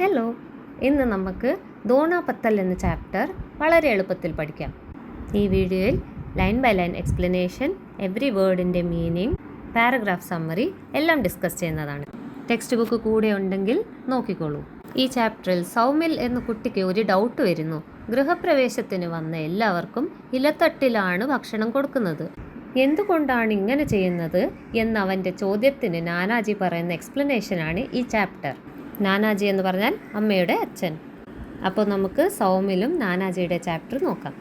Hello, ഇന്ന് നമുക്ക് ദോണ പത്തൽ എന്ന ചാപ്റ്റർ വളരെ എളുപ്പത്തിൽ പഠിക്കാം. ഈ വീഡിയോയിൽ line by line explanation, every വേർഡിൻ്റെ മീനിങ്, പാരഗ്രാഫ് സമ്മറി എല്ലാം ഡിസ്കസ് ചെയ്യുന്നതാണ്. ടെക്സ്റ്റ് ബുക്ക് കൂടെ ഉണ്ടെങ്കിൽ നോക്കിക്കോളൂ. ഈ ചാപ്റ്ററിൽ സൗമിൽ എന്ന കുട്ടിക്ക് ഒരു ഡൗട്ട് വരുന്നു. ഗൃഹപ്രവേശത്തിന് വന്ന എല്ലാവർക്കും ഇലത്തട്ടിലാണ് ഭക്ഷണം കൊടുക്കുന്നത്. എന്തുകൊണ്ടാണ് ഇങ്ങനെ ചെയ്യുന്നത് എന്നവൻ്റെ ചോദ്യത്തിന് നാനാജി പറയുന്ന എക്സ്പ്ലനേഷനാണ് ഈ ചാപ്റ്റർ. നാനാജി എന്ന് പറഞ്ഞാൽ അമ്മയുടെ അച്ഛൻ. അപ്പോൾ നമുക്ക് സൗമിലും നാനാജിയുടെ ചാപ്റ്റർ നോക്കാം.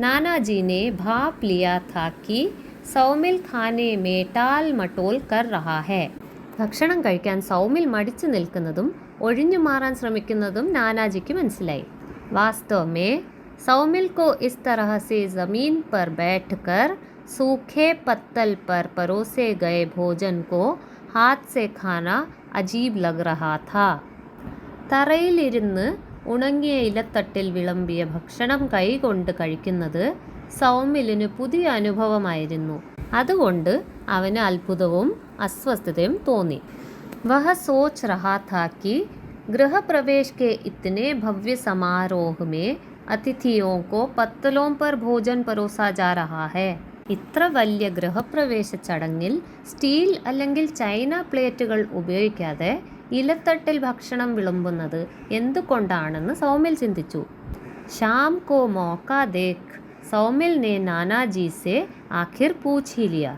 നാനാജിനെ ഭാപ് ലിയാ था कि സൗമിൽ ഖാനെ മേ ടാൽ മട്ടോൽ കർ റഹാ ഹേ. ഭക്ഷണം കഴിക്കാൻ സൗമിൽ മടിച്ചു നിൽക്കുന്നതും ഒഴിഞ്ഞു മാറാൻ ശ്രമിക്കുന്നതും നാനാജിക്ക് മനസ്സിലായി. വാസ്തവ മേ സൗമിൽ को इस तरह से ज़मीन पर बैठकर सूखे पत्तल पर परोसे गए भोजन को हाथ से खाना അജീബ് ലഗ് റഹാ ഥാ. തറയിലിരുന്ന് ഉണങ്ങിയ ഇലത്തട്ടിൽ വിളമ്പിയ ഭക്ഷണം കൈകൊണ്ട് കഴിക്കുന്നത് സൗമിലിന് പുതിയ അനുഭവമായിരുന്നു. അതുകൊണ്ട് അവന് അത്ഭുതവും അസ്വസ്ഥതയും തോന്നി. വഹ സോച്ച് റഹാ ഥാ കി ഗൃഹപ്രവേശ് കെ ഇത്തനെ ഭവ്യ സമാരോഹ് മേ അതിഥിയോ കോ പത്തലോं पर भोजन परोसा जा रहा है. ഇത്ര വലിയ ഗൃഹപ്രവേശ ചടങ്ങിൽ സ്റ്റീൽ അല്ലെങ്കിൽ ചൈന പ്ലേറ്റുകൾ ഉപയോഗിക്കാതെ ഇലത്തട്ടിൽ ഭക്ഷണം വിളമ്പുന്നത് എന്തുകൊണ്ടാണെന്ന് സൗമിൽ ചിന്തിച്ചു. ഷാം കോ മോക്ക ദേഖ് സൗമിൽ ने നാനാജി സെ ആഖിർ പൂച്ച് ഹി ലിയ.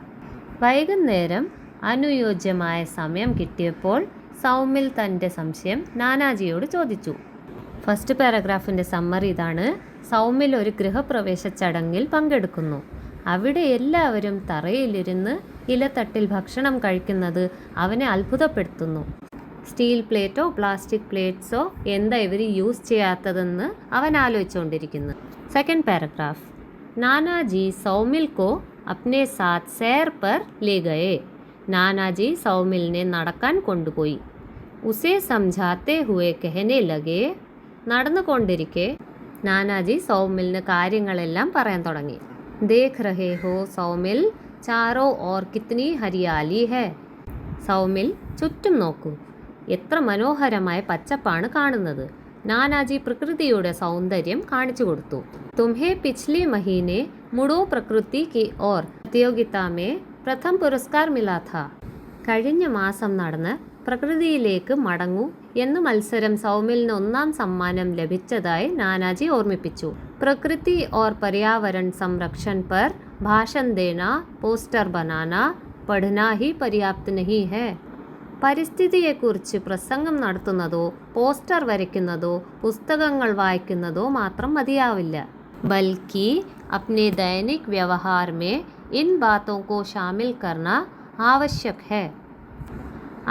വൈകുന്നേരം അനുയോജ്യമായ സമയം കിട്ടിയപ്പോൾ സൗമിൽ തൻ്റെ സംശയം നാനാജിയോട് ചോദിച്ചു. ഫസ്റ്റ് പാരഗ്രാഫിൻ്റെ സമ്മറി ഇതാണ്. സൗമിൽ ഒരു ഗൃഹപ്രവേശ ചടങ്ങിൽ പങ്കെടുക്കുന്നു. അവിടെ എല്ലാവരും തറയിലിരുന്ന് ഇലത്തട്ടിൽ ഭക്ഷണം കഴിക്കുന്നത് അവനെ അത്ഭുതപ്പെടുത്തുന്നു. സ്റ്റീൽ പ്ലേറ്റോ പ്ലാസ്റ്റിക് പ്ലേറ്റ്സോ എന്താ ഇവർ യൂസ് ചെയ്യാത്തതെന്ന് അവൻ ആലോചിച്ചുകൊണ്ടിരിക്കുന്നു. Second paragraph. നാനാജി സൗമിൽ കോ അപ്നെ സാത്ത് സൈർ പർ ലേ ഗയേ. നാനാജി സൗമിലിനെ നടക്കാൻ കൊണ്ടുപോയി. ഉസേ സംജാത്തെ ഹുവേ കഹനെ ലഗേ. നടന്നുകൊണ്ടിരിക്കെ നാനാജി സൗമിലിന് കാര്യങ്ങളെല്ലാം പറയാൻ തുടങ്ങി. देख रहे हो സൗമിൽ ചാരോ ഓർ കിത്നി ഹരിയാലി ഹേ. സൗമിൽ ചുറ്റും നോക്കൂ, എത്ര മനോഹരമായ പച്ചപ്പാണ് കാണുന്നത്. നാനാജി പ്രകൃതിയുടെ സൗന്ദര്യം കാണിച്ചു കൊടുത്തു. തുംഹേ പിछले മഹീനെ മുടോ പ്രകൃതി കി ഓർ പ്രതിയോഗിത മേ പ്രഥം പുരസ്കാർ മിലാ ഥാ. കഴിഞ്ഞ മാസം നടന്ന് പ്രകൃതിയിലേക്ക് മടങ്ങൂ എന്ന മത്സരം സൗമിലിന് ഒന്നാം സമ്മാനം ലഭിച്ചതായി നാനാജി ഓർമ്മിപ്പിച്ചു. പ്രകൃതി ഓർ पर्यावरण संरक्षण पर भाषण देना, പോസ്റ്റർ ബനാന, പഠനാ ഹി പര്യാപ്ത് നഹി ഹേ. പരിസ്ഥിതിയെക്കുറിച്ച് പ്രസംഗം നടത്തുന്നതോ പോസ്റ്റർ വരയ്ക്കുന്നതോ പുസ്തകങ്ങൾ വായിക്കുന്നതോ മാത്രം മതിയാവില്ല. ബൽക്കി അപ്നെ ദൈനിക് വ്യവഹാർ മേ ഇൻ ബാത്തോ കോ ഷാമിൽ കർന ആവശ്യക് ഹേ.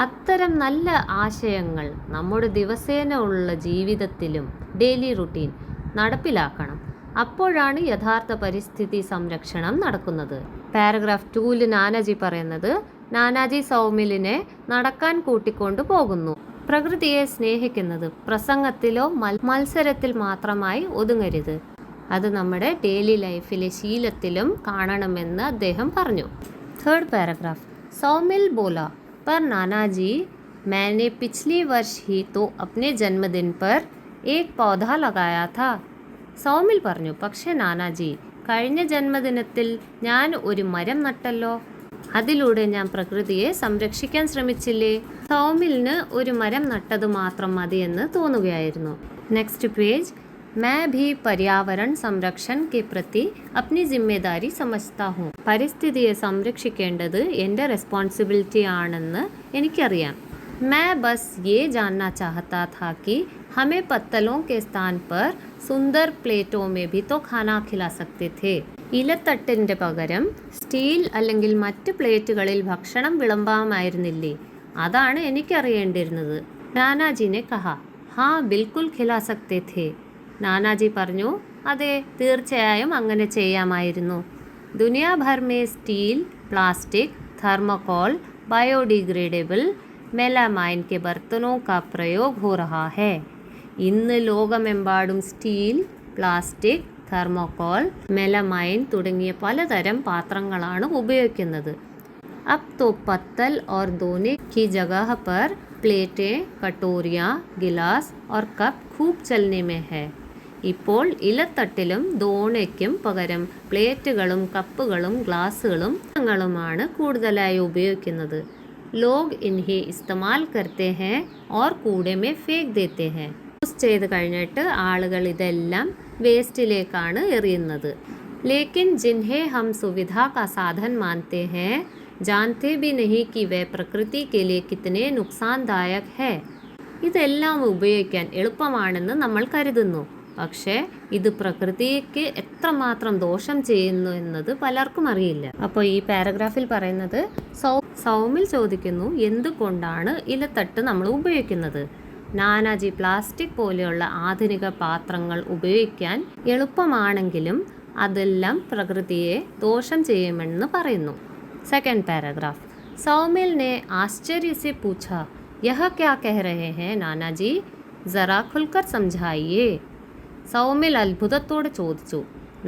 അത്തരം നല്ല ആശയങ്ങൾ നമ്മുടെ ദിവസേന ഉള്ള ജീവിതത്തിലും ഡെയിലി റുട്ടീൻ നടപ്പിലാക്കണം. അപ്പോഴാണ് യഥാർത്ഥ പരിസ്ഥിതി സംരക്ഷണം നടക്കുന്നത്. പാരഗ്രാഫ് 2 നാനാജി പറയുന്നത്, നാനാജി സൗമിലിനെ നടക്കാൻ കൂട്ടിക്കൊണ്ടു പോകുന്നു. പ്രകൃതിയെ സ്നേഹിക്കുന്നത് പ്രസംഗത്തിലോ മത്സരത്തിൽ മാത്രമായി ഒതുങ്ങരുത്. അത് നമ്മുടെ ഡെയിലി ലൈഫിലെ ശീലത്തിലും കാണണമെന്ന് അദ്ദേഹം പറഞ്ഞു. Third paragraph. സൗമിൽ ബോല पर नानाजी मैंने पिछले वर्ष ही तो अपने जन्मदिन पर एक पौधा लगाया था. സൗമിൽ പറഞ്ഞു, പക്ഷേ നാനാജി, കഴിഞ്ഞ ജന്മദിനത്തിൽ ഞാൻ ഒരു മരം നട്ടല്ലോ. അതിലൂടെ ഞാൻ പ്രകൃതിയെ സംരക്ഷിക്കാൻ ശ്രമിച്ചില്ലേ. സൗമിലിന് ഒരു മരം നട്ടത് മാത്രം മതിയെന്ന് തോന്നുകയായിരുന്നു. Next page. मैं भी पर्यावरण संरक्षण के प्रति अपनी जिम्मेदारी समझता हूँ. പരിസ്ഥിതിയെ സംരക്ഷിക്കേണ്ടത് എൻ്റെ റെസ്പോൺസിബിലിറ്റി ആണെന്ന് എനിക്കറിയാം. मैं बस ये जानना चाहता था कि हमें पत्तलों के स्थान पर सुंदर प्लेटों में भी तो खाना खिला सकते थे. ഇലത്തട്ടിൻ്റെ പകരം സ്റ്റീൽ അല്ലെങ്കിൽ മറ്റ് പ്ലേറ്റുകളിൽ ഭക്ഷണം വിളമ്പാമായിരുന്നില്ലേ? അതാണ് എനിക്കറിയേണ്ടിയിരുന്നത്. നാനാജിനെ കഹാ. ഹാ ബിൽക്കുൽ ഖിലാ സക്തേ ഥേ. നാനാജി പറഞ്ഞു, അതെ, തീർച്ചയായും അങ്ങനെ ചെയ്യാമായിരുന്നു. ദുനിയാ ഭർ മേ steel, plastic, thermocol, biodegradable, melamine കെ ബർത്തനോ കാ പ്രयोग हो रहा है. ഇന്ന് ലോകമെമ്പാടും സ്റ്റീൽ, പ്ലാസ്റ്റിക്, थर्मोकोल, മെലമൈൻ തുടങ്ങിയ പലതരം പാത്രങ്ങളാണ് ഉപയോഗിക്കുന്നത്. अब तो पत्तल और दोने की जगह पर प्लेटें, कटोरियाँ, गिलास और कप खूब चलने में है. ഇപ്പോൾ ഇലത്തട്ടിലും ദോണയ്ക്കും പകരം പ്ലേറ്റുകളും കപ്പുകളും ഗ്ലാസുകളും ങ്ങളുമാണ് കൂടുതലായി ഉപയോഗിക്കുന്നത്. ലോഗ് ഇൻഹെ ഇസ്തമാൽ കർത്തെ ഹെ ഓർ കൂടെ മേ ഫേക് ദേത്തെ ഹെ. യൂസ് ചെയ്ത് കഴിഞ്ഞിട്ട് ആളുകൾ ഇതെല്ലാം വേസ്റ്റിലേക്കാണ് എറിയുന്നത്. ലേക്കിൻ ജിൻഹെ ഹം സുവിധ കാ സാധൻ മാൻതെ ഹെ जानते भी नहीं कि वह प्रकृति के लिए कितने नुकसानदायक है. ഇതെല്ലാം ഉപയോഗിക്കാൻ എളുപ്പമാണെന്ന് നമ്മൾ കരുതുന്നു, പക്ഷേ ഇത് പ്രകൃതിക്ക് എത്രമാത്രം ദോഷം ചെയ്യുന്നു എന്നത് പലർക്കും അറിയില്ല. അപ്പോൾ ഈ പാരഗ്രാഫിൽ പറയുന്നത് സൗമിൽ ചോദിക്കുന്നു എന്തുകൊണ്ടാണ് ഇലത്തട്ട് നമ്മൾ ഉപയോഗിക്കുന്നത്. നാനാജി പ്ലാസ്റ്റിക് പോലെയുള്ള ആധുനിക പാത്രങ്ങൾ ഉപയോഗിക്കാൻ എളുപ്പമാണെങ്കിലും അതെല്ലാം പ്രകൃതിയെ ദോഷം ചെയ്യുമെന്ന് പറയുന്നു. Second paragraph. सौमिल ने आश्चर्य से पूछा, यह क्या कह रहे हैं नाना जी, ज़रा खुलकर समझाइए. സൗമിൽ അത്ഭുതത്തോടെ ചോദിച്ചു,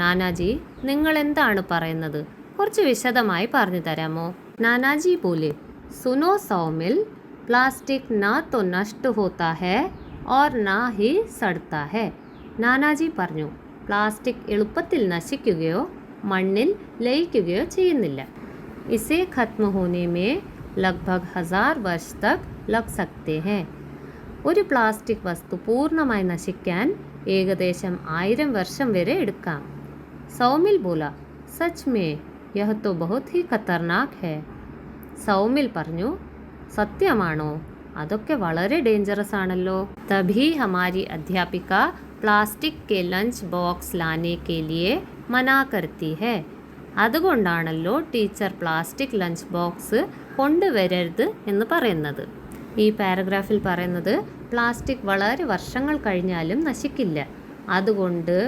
നാനാജി നിങ്ങൾ എന്താണ് പറയുന്നത്, കുറച്ച് വിശദമായി പറഞ്ഞു തരാമോ. നാനാജി बोले, सुनो सौमिल, प्लास्टिक ना तो नष्ट होता है और ना ही सड़ता है. നാനാജി പറഞ്ഞു, പ്ലാസ്റ്റിക് എളുപ്പത്തിൽ നശിക്കുകയോ മണ്ണിൽ ലയിക്കുകയോ ചെയ്യുന്നില്ല. इसे ख़त्म होने में लगभग 1000 वर्ष तक लग सकते हैं. ഒരു പ്ലാസ്റ്റിക് വസ്തു പൂർണ്ണമായി നശിക്കാൻ ഏകദേശം 1000 വർഷം വരെ എടുക്കാം. സൗമിൽ ബോല, സച്ച് മേ യഹ് തോ ബഹുത് ഹി ഖത്തർനാക് ഹെ. സൗമിൽ പറഞ്ഞു, സത്യമാണോ, അതൊക്കെ വളരെ ഡേഞ്ചറസ് ആണല്ലോ. തഭി ഹമാരി അധ്യാപിക പ്ലാസ്റ്റിക് കെ ലഞ്ച് ബോക്സ് ലാനെ കെ ലിയെ മനാ കർത്തി ഹെ. അതുകൊണ്ടാണല്ലോ ടീച്ചർ പ്ലാസ്റ്റിക് ലഞ്ച് ബോക്സ് കൊണ്ടുവരരുത് എന്ന് പറയുന്നത്. ഈ പാരഗ്രാഫിൽ പറയുന്നത് പ്ലാസ്റ്റിക് വളരെ വർഷങ്ങൾ കഴിഞ്ഞാലും നശിക്കില്ല, അതുകൊണ്ട്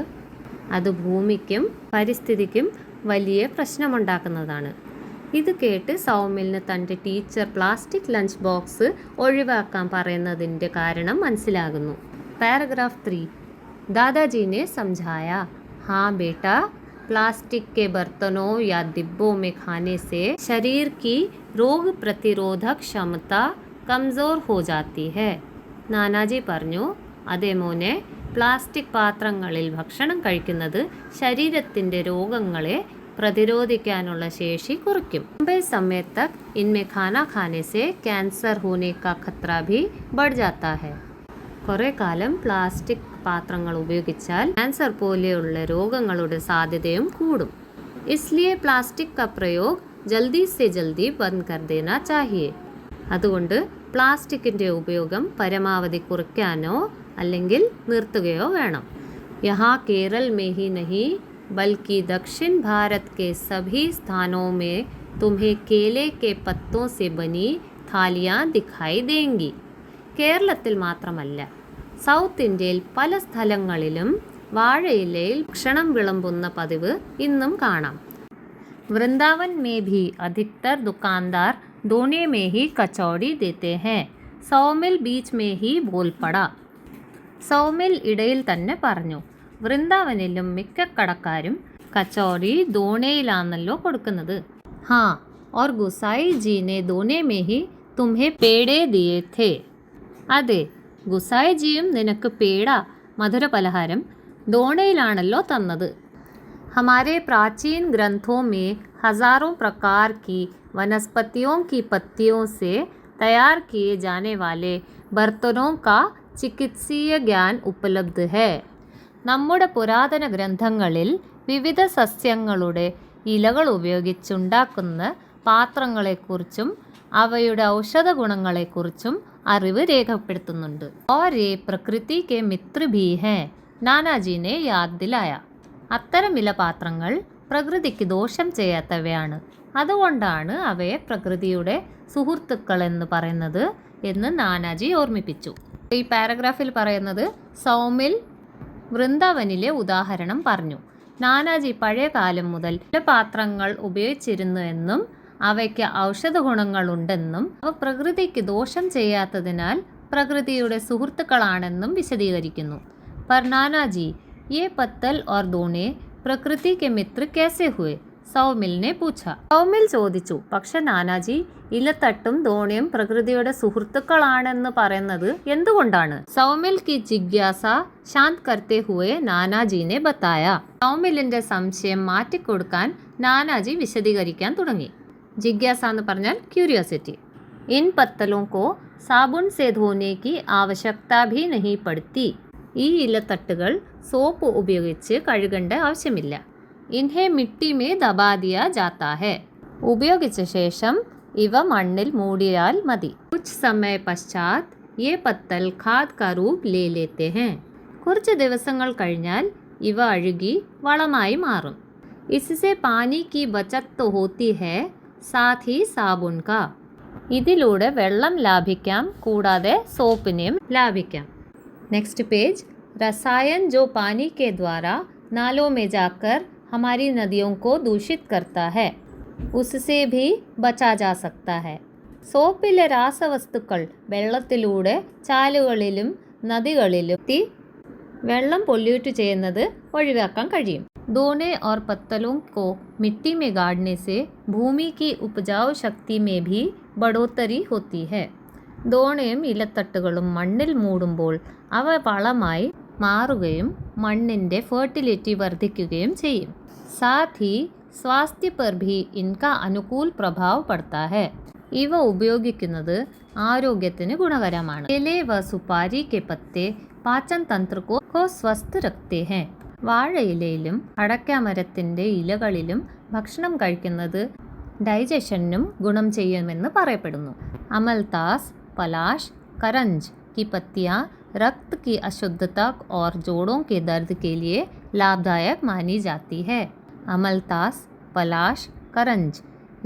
അത് ഭൂമിക്കും പരിസ്ഥിതിക്കും വലിയ പ്രശ്നമുണ്ടാക്കുന്നതാണ്. ഇത് കേട്ട് സൗമിലിന് തൻ്റെ ടീച്ചർ പ്ലാസ്റ്റിക് ലഞ്ച് ബോക്സ് ഒഴിവാക്കാൻ പറയുന്നതിൻ്റെ കാരണം മനസ്സിലാകുന്നു. പാരഗ്രാഫ് 3. ദാദാജീനെ സംജായ, ഹാ ബേട്ട, प्लास्टिक के बर्तनों या डिब्बों में खाने से शरीर की रोग प्रतिरोधक क्षमता कमज़ोर हो जाती है. നാനാജി പറഞ്ഞു, അതേ മോനെ, പ്ലാസ്റ്റിക് പാത്രങ്ങളിൽ ഭക്ഷണം കഴിക്കുന്നത് ശരീരത്തിൻ്റെ രോഗങ്ങളെ പ്രതിരോധിക്കാനുള്ള ശേഷി കുറയ്ക്കും. लंबे समय तक इनमें खाना खाने से कैंसर होने का खतरा भी बढ़ जाता है. കുറേ കാലം പ്ലാസ്റ്റിക് പാത്രങ്ങൾ ഉപയോഗിച്ചാൽ ക്യാൻസർ പോലെയുള്ള രോഗങ്ങളുടെ സാധ്യതയും കൂടും. इसलिए प्लास्टिक का प्रयोग जल्दी से जल्दी बंद कर देना चाहिए. അതുകൊണ്ട് പ്ലാസ്റ്റിക്കിൻ്റെ ഉപയോഗം പരമാവധി കുറയ്ക്കാനോ അല്ലെങ്കിൽ നിർത്തുകയോ വേണം. यहाँ केरल में ही नहीं बल्कि दक्षिण भारत के सभी स्थानों में तुम्हें केले के पत्तों से बनी थालियाँ दिखाई देंगी. കേരളത്തിൽ മാത്രമല്ല, സൗത്ത് ഇന്ത്യയിൽ പല സ്ഥലങ്ങളിലും വാഴയിലയിൽ ഭക്ഷണം വിളമ്പുന്ന പതിവ് ഇന്നും കാണാം. വൃന്ദാവൻ में भी अधिकतर दुकानदार दोने में ही कचौड़ी देते हैं. സൗമിൽ बीच में ही बोल पड़ा. സൗമിൽ ഇടയിൽ തന്നെ പറഞ്ഞു, വൃന്ദാവനിലും മിക്ക കടക്കാരും കച്ചോടി ദോണയിലാണല്ലോ കൊടുക്കുന്നത്. ഹാ, और गुसाई जी ने दोने में ही तुम्हें पेड़े दिए थे. അതെ, ഗുസായിജിയും നിനക്ക് പേട മധുരപലഹാരം ദോണയിലാണല്ലോ തന്നത്. हमारे प्राचीन ग्रंथों में हजारों प्रकार की वनस्पतियों की पत्तियों से तैयार किए जाने वाले बर्तनों का चिकित्सीय ज्ञान उपलब्ध है. നമ്മുടെ പുരാതന ഗ്രന്ഥങ്ങളിൽ വിവിധ സസ്യങ്ങളുടെ ഇലകൾ ഉപയോഗിച്ചുണ്ടാക്കുന്ന പാത്രങ്ങളെക്കുറിച്ചും അവയുടെ ഔഷധ ഗുണങ്ങളെക്കുറിച്ചും അറിവ് രേഖപ്പെടുത്തുന്നുണ്ട്. और ये प्रकृति के मित्र भी हैं, നാനാജിനെ യാദ് ദിലായ. അത്തരം ഇലപാത്രങ്ങൾ പ്രകൃതിക്ക് ദോഷം ചെയ്യാത്തവയാണ്, അതുകൊണ്ടാണ് അവയെ പ്രകൃതിയുടെ സുഹൃത്തുക്കൾ എന്ന് പറയുന്നത് എന്ന് നാനാജി ഓർമ്മിപ്പിച്ചു. ഈ പാരഗ്രാഫിൽ പറയുന്നത് സൗമിൽ വൃന്ദാവനിലെ ഉദാഹരണം പറഞ്ഞു. നാനാജി പഴയ കാലം മുതൽ പാത്രങ്ങൾ ഉപയോഗിച്ചിരുന്നു എന്നും അവയ്ക്ക് ഔഷധ ഗുണങ്ങളുണ്ടെന്നും അവ പ്രകൃതിക്ക് ദോഷം ചെയ്യാത്തതിനാൽ പ്രകൃതിയുടെ സുഹൃത്തുക്കളാണെന്നും വിശദീകരിക്കുന്നു. पर नाना जी, ये पत्तल और दोने प्रकृति के मित्र कैसे हुए? സൗമിലിനെ പൂച്ച. സൗമിൽ ചോദിച്ചു, പക്ഷെ നാനാജി, ഇലത്തട്ടും ദോണയും പ്രകൃതിയുടെ സുഹൃത്തുക്കളാണെന്ന് പറയുന്നത് എന്തുകൊണ്ടാണ്? സൗമിൽ കി ജിജ്ഞാസ ശാന്ത് കർത്തെ ഹുവേ നാനാജിനെ ബത്തായ. സൗമിലിന്റെ സംശയം മാറ്റിക്കൊടുക്കാൻ നാനാജി വിശദീകരിക്കാൻ തുടങ്ങി. ജിജ്ഞാസ എന്ന് പറഞ്ഞാൽ ക്യൂരിയോസിറ്റി. ഇൻ പത്തലോं को साबुन से धोने की आवश्यकता भी नहीं पड़ती. ഈ ഇലത്തട്ടുകൾ സോപ്പ് ഉപയോഗിച്ച് കഴുകേണ്ട ആവശ്യമില്ല. ഇൻഹെ മിട്ടി മേ ദബാ ദിയാ ജാത്താ ഹെ. ഉപയോഗിച്ച ശേഷം ഇവ മണ്ണിൽ മൂടിയാൽ മതി. കുച്ച് സമയ പശ്ചാത് യേ പത്തൽ ഖാദ് കാ രൂപ് ലേ ലേത്തെ ഹെ. കുറച്ച് ദിവസങ്ങൾ കഴിഞ്ഞാൽ ഇവ അഴുകി വളമായി മാറും. इससे पानी की बचत तो होती है, साथ ही साबुन का. ഇതിലൂടെ വെള്ളം ലാഭിക്കാം, കൂടാതെ സോപ്പിനെയും ലാഭിക്കാം. Next page. रसायन जो पानी के द्वारा नालों में जाकर हमारी नदियों को दूषित करता है, उससे भी बचा जा सकता है. സോപ്പിലെ രാസവസ്തുക്കൾ വെള്ളത്തിലൂടെ ചാലുകളിലും നദികളിലും എത്തി വെള്ളം പൊല്യൂട്ട് ചെയ്യുന്നത് ഒഴിവാക്കാൻ കഴിയും. दोने और पत्तलों को मिट्टी में गाड़ने से भूमि की उपजाऊ शक्ति में भी बढ़ोतरी होती है. ദോണയും ഇലത്തട്ടുകളും മണ്ണിൽ മൂടുമ്പോൾ അവ വളമായി മാറുകയും മണ്ണിൻ്റെ ഫെർട്ടിലിറ്റി വർദ്ധിക്കുകയും ചെയ്യും. സാത്ത് ഹി സ്വാസ്ഥ്യ पर भी इनका अनुकूल प्रभाव पड़ता है. ഇവ ഉപയോഗിക്കുന്നത് ആരോഗ്യത്തിന് ഗുണകരമാണ്. केले व सुपारी के पत्ते पाचन तंत्र को स्वस्थ रखते हैं. വാഴയിലയിലും അടയ്ക്കാമരത്തിൻ്റെ ഇലകളിലും ഭക്ഷണം കഴിക്കുന്നത് ഡൈജഷനും ഗുണം ചെയ്യുമെന്ന് പറയപ്പെടുന്നു. അമൽതാസ്, പലാഷ്, करंज की पत्तियां रक्त की अशुद्धता और जोड़ों के दर्द के लिए लाभदायक मानी जाती है. അമൽതാസ്, പലാഷ്, करंज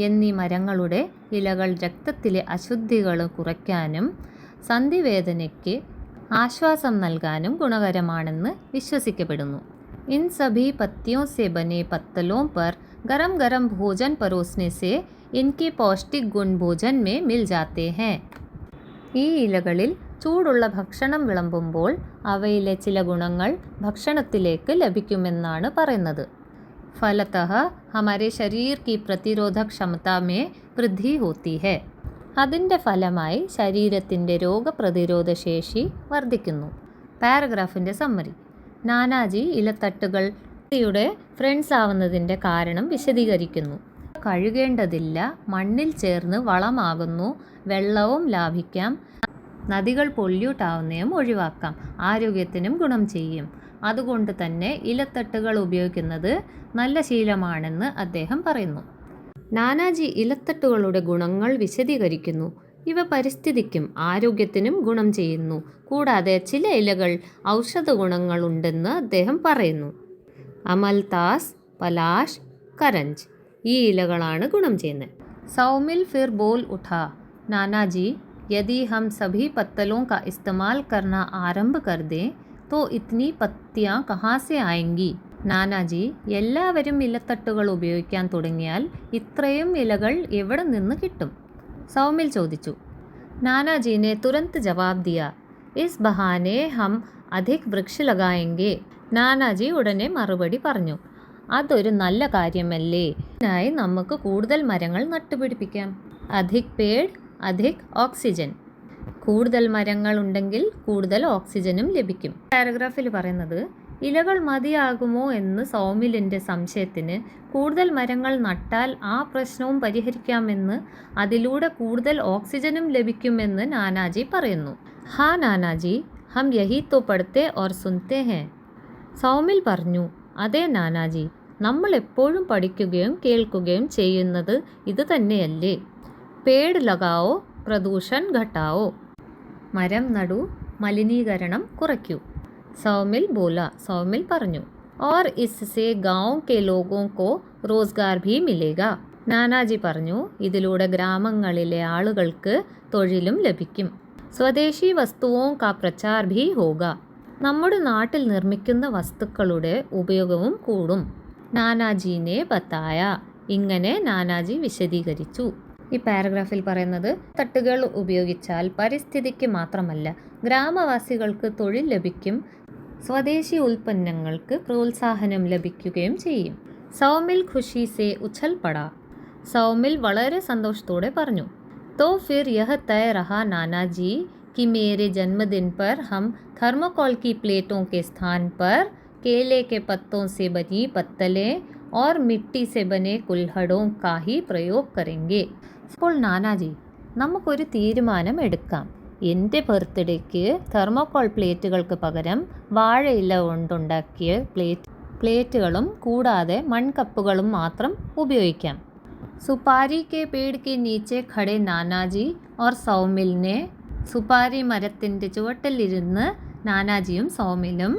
എന്നീ മരങ്ങളുടെ ഇലകൾ രക്തത്തിലെ അശുദ്ധികൾ കുറയ്ക്കാനും സന്ധിവേദനയ്ക്ക് ആശ്വാസം നൽകാനും ഗുണകരമാണെന്ന് വിശ്വസിക്കപ്പെടുന്നു. इन सभी पत्तियों से बने पत्तलों पर गरम गरम भोजन परोसने से इनके पौष्टिक गुण भोजन में मिल जाते हैं. ഈ ഇലകളിൽ ചൂടുള്ള ഭക്ഷണം വിളമ്പുമ്പോൾ അവയിലെ ചില ഗുണങ്ങൾ ഭക്ഷണത്തിലേക്ക് ലഭിക്കുമെന്നാണ് പറയുന്നത്. ഫലതഃ ഹമാരെ ശരീർ की प्रतिरोधक क्षमता में वृद्धि होती है. അതിൻ്റെ ഫലമായി ശരീരത്തിൻ്റെ രോഗപ്രതിരോധ ശേഷി വർദ്ധിക്കുന്നു. പാരഗ്രാഫിൻ്റെ സമ്മറി. നാനാജി ഇലത്തട്ടുകൾ യുടെ ഫ്രണ്ട്സ് ആവുന്നതിൻ്റെ കാരണം വിശദീകരിക്കുന്നു. കഴുകേണ്ടതില്ല, മണ്ണിൽ ചേർന്ന് വളമാകുന്നു, വെള്ളവും ലാഭിക്കാം, നദികൾ പൊല്യൂട്ട് ആവുന്നതും ഒഴിവാക്കാം, ആരോഗ്യത്തിനും ഗുണം ചെയ്യും. അതുകൊണ്ട് തന്നെ ഇലത്തട്ടുകൾ ഉപയോഗിക്കുന്നത് നല്ല ശീലമാണെന്ന് അദ്ദേഹം പറയുന്നു. നാനാജി ഇലത്തട്ടുകളുടെ ഗുണങ്ങൾ വിശദീകരിക്കുന്നു. ഇവ പരിസ്ഥിതിക്കും ആരോഗ്യത്തിനും ഗുണം ചെയ്യുന്നു. കൂടാതെ ചില ഇലകൾ ഔഷധ ഗുണങ്ങളുണ്ടെന്ന് അദ്ദേഹം പറയുന്നു. അമൽതാസ്, പലാഷ്, करंज ഈ ഇലകളാണ് ഗുണം ചെയ്യുന്നത്. സൗമിൽ ഫിർ ബോൽ ഉഠാ, നാനാജി यदि हम सभी पत्तलों का इस्तेमाल करना आरंभ कर दें तो इतनी पत्तियां कहाँ से आएंगी. നാനാജി എല്ലാവരും ഇലത്തട്ടുകൾ ഉപയോഗിക്കാൻ തുടങ്ങിയാൽ ഇത്രയും ഇലകൾ എവിടെ നിന്ന് കിട്ടും? സൗമിൽ ചോദിച്ചു. നാനാജി ने तुरंत जवाब दिया, इस बहाने हम अधिक वृक्ष लगाएंगे. നാനാജി ഉടനെ മറുപടി പറഞ്ഞു, അതൊരു നല്ല കാര്യമല്ലേ, ഇതിനായി നമുക്ക് കൂടുതൽ മരങ്ങൾ നട്ടുപിടിപ്പിക്കാം. അധിക് പേഡ് അധിക് ഓക്സിജൻ. കൂടുതൽ മരങ്ങൾ ഉണ്ടെങ്കിൽ കൂടുതൽ ഓക്സിജനും ലഭിക്കും. പാരഗ്രാഫിൽ പറയുന്നത്, ഇലകൾ മതിയാകുമോ എന്ന് സൗമിലിൻ്റെ സംശയത്തിന് കൂടുതൽ മരങ്ങൾ നട്ടാൽ ആ പ്രശ്നവും പരിഹരിക്കാമെന്ന്, അതിലൂടെ കൂടുതൽ ഓക്സിജനും ലഭിക്കുമെന്ന് നാനാജി പറയുന്നു. ഹാ നാനാജി, ഹം യഹി തോ പഠത്തെ ഓർ സുൻത്തെ ഹേ. സൗമിൽ പറഞ്ഞു, അതെ നാനാജി, നമ്മൾ എപ്പോഴും പഠിക്കുകയും കേൾക്കുകയും ചെയ്യുന്നത് ഇത് തന്നെയല്ലേ. പേഡ് ലഗാവോ, പ്രദൂഷൺ ഘട്ടാവോ. മരം നടൂ, മലിനീകരണം കുറയ്ക്കൂ. സൗമിൽ ബോല, സൗമിൽ പറഞ്ഞു. और इससे गाँव के लोगों को रोजगार भी मिलेगा. നാനാജി പറഞ്ഞു, ഇതിലൂടെ ഗ്രാമങ്ങളിലെ ആളുകൾക്ക് തൊഴിലും ലഭിക്കും. സ്വദേശി വസ്തുവോ കാ പ്രചാർ ഭി ഹോഗ. നമ്മുടെ നാട്ടിൽ നിർമ്മിക്കുന്ന വസ്തുക്കളുടെ ഉപയോഗവും കൂടും. നാനാജീനെ ബത്തായ. ഇങ്ങനെ നാനാജി വിശദീകരിച്ചു. ഈ പാരഗ്രാഫിൽ പറയുന്നത്, തട്ടുകൾ ഉപയോഗിച്ചാൽ പരിസ്ഥിതിക്ക് മാത്രമല്ല ഗ്രാമവാസികൾക്ക് തൊഴിൽ ലഭിക്കും, സ്വദേശി ഉൽപ്പന്നങ്ങൾക്ക് പ്രോത്സാഹനം ലഭിക്കുകയും ചെയ്യും. സൗമിൽ ഖുഷി സെ ഉഛൽ പടാ. സൗമിൽ വളരെ സന്തോഷത്തോടെ പറഞ്ഞു. तो फिर यह तय रहा नाना जी कि मेरे जन्मदिन पर हम थर्मोकोल की प्लेटों के स्थान पर केले के पत्तों से बनी पत्तलें और मिट्टी से बने कुल्हड़ों का ही प्रयोग करेंगे. അപ്പോൾ നാനാജി നമുക്കൊരു തീരുമാനം എടുക്കാം. എൻ്റെ ബർത്ത്ഡേക്ക് തെർമോകോൾ പ്ലേറ്റുകൾക്ക് പകരം വാഴയില കൊണ്ടുണ്ടാക്കിയ പ്ലേറ്റുകളും കൂടാതെ മൺകപ്പുകളും മാത്രം ഉപയോഗിക്കാം. സുപാരി കെ പേട് കെ നീച്ചെ ഖടെ നാനാജി और സൗമിൽ ने സുപാരി മരത്തിൻ്റെ ചുവട്ടിലിരുന്ന് നാനാജിയും സൗമിലും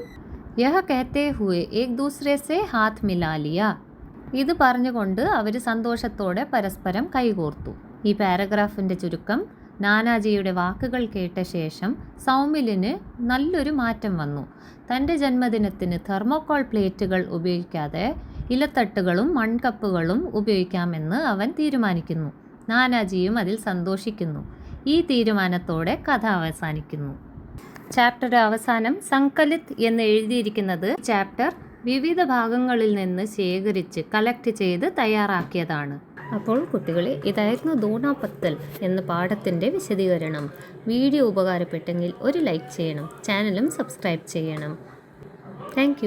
യഹ കഹത്തെ ഹുവെ ഏക് ദൂസരെ സെ ഹാത്ത് മിലാ ലിയ. ഇത് പറഞ്ഞുകൊണ്ട് അവർ സന്തോഷത്തോടെ പരസ്പരം കൈകോർത്തു. ഈ പാരഗ്രാഫിൻ്റെ ചുരുക്കം: നാനാജിയുടെ വാക്കുകൾ കേട്ട ശേഷം സൗമിലിന് നല്ലൊരു മാറ്റം വന്നു. തൻ്റെ ജന്മദിനത്തിന് തെർമോകോൾ പ്ലേറ്റുകൾ ഉപയോഗിക്കാതെ ഇലത്തട്ടുകളും മൺകപ്പുകളും ഉപയോഗിക്കാമെന്ന് അവൻ തീരുമാനിക്കുന്നു. നാനാജിയും അതിൽ സന്തോഷിക്കുന്നു. ഈ തീരുമാനത്തോടെ കഥ അവസാനിക്കുന്നു. ചാപ്റ്ററുടെ അവസാനം സങ്കലിത് എന്ന് എഴുതിയിരിക്കുന്നത് ചാപ്റ്റർ വിവിധ ഭാഗങ്ങളിൽ നിന്ന് ശേഖരിച്ച് കളക്ട് ചെയ്ത് തയ്യാറാക്കിയതാണ്. അപ്പോൾ കുട്ടികളെ, ഇതായിരുന്നു ദോണ പത്തൽ എന്ന പാഠത്തിൻ്റെ വിശദീകരണം. വീഡിയോ ഉപകാരപ്പെട്ടെങ്കിൽ ഒരു ലൈക്ക് ചെയ്യണം, ചാനലും സബ്സ്ക്രൈബ് ചെയ്യണം. താങ്ക്